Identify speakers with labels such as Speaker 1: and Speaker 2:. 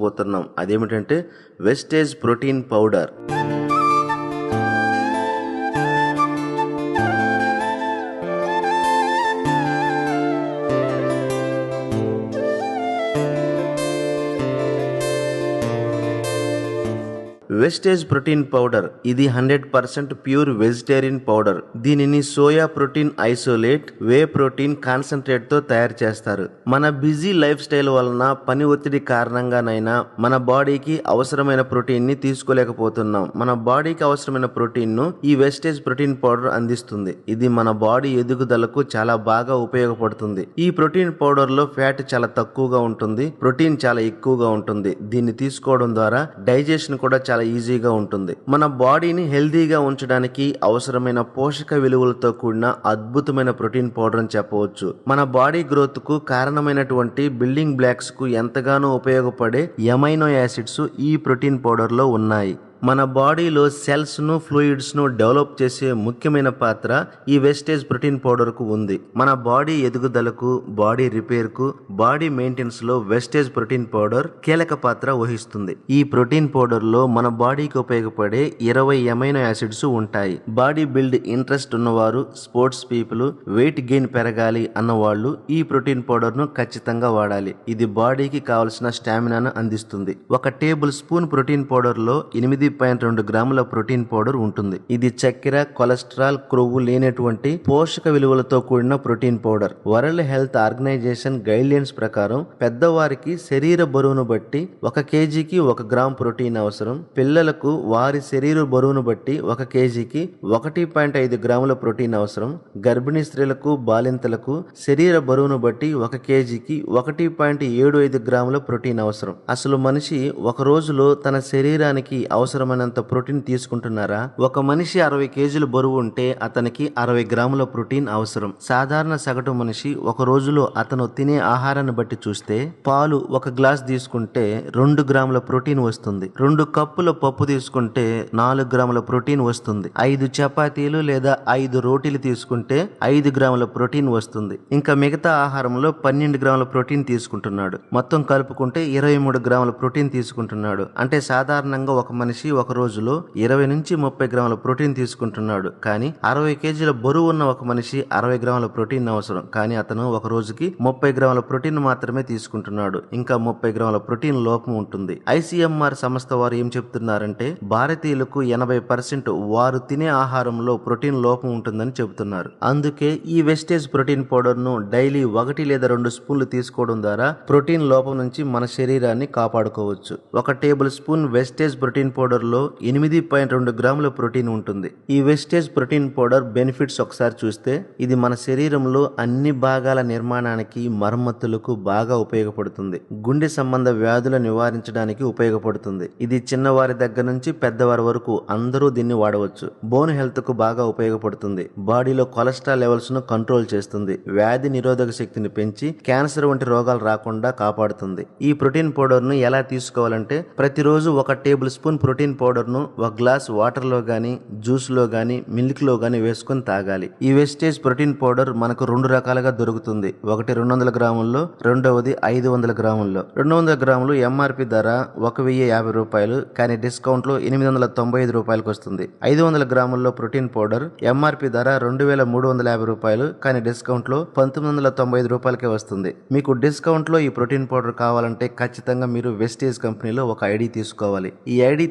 Speaker 1: పోతున్నాం. అదేమిటంటే Vestige protein powder. Vestige protein powder ఇది 100% ప్యూర్ వెజిటేరియన్ పౌడర్. దీనిని soya protein isolate, whey protein concentrate తో తయారు చేస్తారు. మన బిజీ లైఫ్ స్టైల్ వలన పని ఒత్తిడి కారణంగానైనా మన బాడీకి అవసరమైన ప్రోటీన్ ని తీసుకోలేకపోతున్నాం. మన బాడీకి అవసరమైన ప్రోటీన్ ను ఈ వెస్టేజ్ ప్రోటీన్ పౌడర్ అందిస్తుంది. ఇది మన బాడీ ఎదుగుదలకు చాలా బాగా ఉపయోగపడుతుంది. ఈ ప్రోటీన్ పౌడర్ లో ఫ్యాట్ చాలా తక్కువగా ఉంటుంది, ప్రోటీన్ చాలా ఎక్కువగా ఉంటుంది. దీన్ని తీసుకోవడం ద్వారా డైజెషన్ కూడా చాలా ఈజీగా ఉంటుంది. మన బాడీని హెల్దీగా ఉంచడానికి అవసరమైన పోషక విలువలతో కూడిన అద్భుతమైన ప్రోటీన్ పౌడర్ అని చెప్పవచ్చు. మన బాడీ గ్రోత్ కు కారణమైనటువంటి బిల్డింగ్ బ్లాక్స్ కు ఎంతగానో ఉపయోగపడే ఎమైనో యాసిడ్స్ ఈ ప్రోటీన్ పౌడర్ లో ఉన్నాయి. మన బాడీలో సెల్స్ ను ఫ్లూయిడ్స్ ను డెవలప్ చేసే ముఖ్యమైన పాత్ర ఈ వెస్టేజ్ ప్రోటీన్ పౌడర్ కు ఉంది. మన బాడీ ఎదుగుదలకు, బాడీ రిపేర్ కు, బాడీ మెయింటెనెన్స్ లో వెస్టేజ్ ప్రోటీన్ పౌడర్ కీలక పాత్ర వహిస్తుంది. ఈ ప్రోటీన్ పౌడర్ లో మన బాడీకి ఉపయోగపడే 20 ఎమైనో యాసిడ్స్ ఉంటాయి. బాడీ బిల్డ్ ఇంట్రెస్ట్ ఉన్నవారు, స్పోర్ట్స్ పీపుల్, వెయిట్ గెయిన్ పెరగాలి అన్నవాళ్ళు ఈ ప్రోటీన్ పౌడర్ ను ఖచ్చితంగా వాడాలి. ఇది బాడీకి కావలసిన స్టామినాను అందిస్తుంది. 1 టేబుల్ స్పూన్ ప్రోటీన్ పౌడర్ లో 8.2 గ్రాముల ప్రోటీన్ పౌడర్ ఉంటుంది. ఇది చక్కెర, కొలెస్ట్రాల్, క్రొవ్వు లేనటువంటి పోషక విలువలతో కూడిన protein powder. World health organization guidelines ప్రకారం పెద్దవారికి శరీర బరువును బట్టి 1 కేజీకి 1 గ్రామ్ ప్రోటీన్ అవసరం. పిల్లలకు వారి శరీర బరువును బట్టి 1 కేజీకి 1.5 గ్రాముల ప్రోటీన్ అవసరం. గర్భిణీ స్త్రీలకు, బాలింతలకు శరీర బరువును బట్టి 1 కేజీకి 1.75 గ్రాముల ప్రోటీన్ అవసరం. అసలు మనిషి ఒక రోజులో తన శరీరానికి అవసరమైనంత ప్రోటీన్ తీసుకుంటున్నారా? ఒక మనిషి 60 కేజీల బరువు ఉంటే అతనికి 60 గ్రాముల ప్రోటీన్ అవసరం. సాధారణ సగటు మనిషి ఒక రోజులో అతను తినే ఆహారాన్ని బట్టి చూస్తే పాలు 1 గ్లాస్ తీసుకుంటే 2 గ్రాముల ప్రోటీన్ వస్తుంది. 2 కప్పుల పప్పు తీసుకుంటే 4 గ్రాముల ప్రోటీన్ వస్తుంది. 5 చపాతీలు లేదా 5 రోటీలు తీసుకుంటే 5 గ్రాముల ప్రోటీన్ వస్తుంది. ఇంకా మిగతా ఆహారంలో 12 గ్రాముల ప్రోటీన్ తీసుకుంటున్నాడు. మొత్తం కలుపుకుంటే 23 గ్రాముల ప్రోటీన్ తీసుకుంటున్నాడు. అంటే సాధారణంగా ఒక మనిషి ఒక రోజులో 20 నుంచి 30 గ్రాముల ప్రోటీన్ తీసుకుంటున్నాడు. కానీ 60 కేజీల బరువు ఉన్న ఒక మనిషి 60 గ్రాముల ప్రోటీన్ అవసరం. కానీ అతను ఒక రోజుకి 30 గ్రాముల ప్రోటీన్ మాత్రమే తీసుకుంటున్నాడు. ఇంకా 30 గ్రాముల ప్రోటీన్ లోపం ఉంటుంది. ICMR సంస్థ వారు ఏం చెప్తున్నారంటే భారతీయులకు 80% వారు తినే ఆహారంలో ప్రోటీన్ లోపం ఉంటుందని చెబుతున్నారు. అందుకే ఈ వెస్టేజ్ ప్రోటీన్ పౌడర్ ను డైలీ 1 లేదా 2 స్పూన్లు తీసుకోవడం ద్వారా ప్రోటీన్ లోపం నుంచి మన శరీరాన్ని కాపాడుకోవచ్చు. 1 tablespoon Vestige protein powder లో 8.2 గ్రాముల ప్రోటీన్ ఉంటుంది. ఈ వెస్టేజ్ ప్రోటీన్ పౌడర్ బెనిఫిట్స్ ఒకసారి చూస్తే ఇది మన శరీరంలో అన్ని భాగాల నిర్మాణానికి, మరమ్మతులకు బాగా ఉపయోగపడుతుంది. గుండె సంబంధ వ్యాధుల నివారించడానికి ఉపయోగపడుతుంది. ఇది చిన్నవారి దగ్గర నుంచి పెద్దవారి వరకు అందరూ దీన్ని వాడవచ్చు. బోన్ హెల్త్ కు బాగా ఉపయోగపడుతుంది. బాడీలో కొలెస్ట్రాల్ లెవెల్స్ ను కంట్రోల్ చేస్తుంది. వ్యాధి నిరోధక శక్తిని పెంచి క్యాన్సర్ వంటి రోగాలు రాకుండా కాపాడుతుంది. ఈ ప్రోటీన్ పౌడర్ ను ఎలా తీసుకోవాలంటే ప్రతిరోజు 1 టేబుల్ స్పూన్ ప్రోటీన్ పౌడర్ ను 1 గ్లాస్ వాటర్ లో గానీ, జ్యూస్ లో గానీ, మిల్క్ లో గానీ వేసుకుని తాగాలి. ఈ వెస్టేజ్ ప్రోటీన్ పౌడర్ మనకు 2 రకాలుగా దొరుకుతుంది. ఒకటి 200 గ్రాముల్లో, రెండవది 500 గ్రాముల్లో. 200 గ్రాములు MRP ధర 1050 రూపాయలు, కానీ డిస్కౌంట్ లో 895 రూపాయలకు వస్తుంది. 500 గ్రాముల్లో ప్రోటీన్ పౌడర్ MRP ధర 2350 రూపాయలు, కానీ డిస్కౌంట్ లో 1995 రూపాయలకే వస్తుంది. మీకు డిస్కౌంట్ లో ఈ ప్రోటీన్ పౌడర్ కావాలంటే ఖచ్చితంగా మీరు వెస్టేజ్ కంపెనీలో ఒక ఐడి తీసుకోవాలి. ఈ ఐడి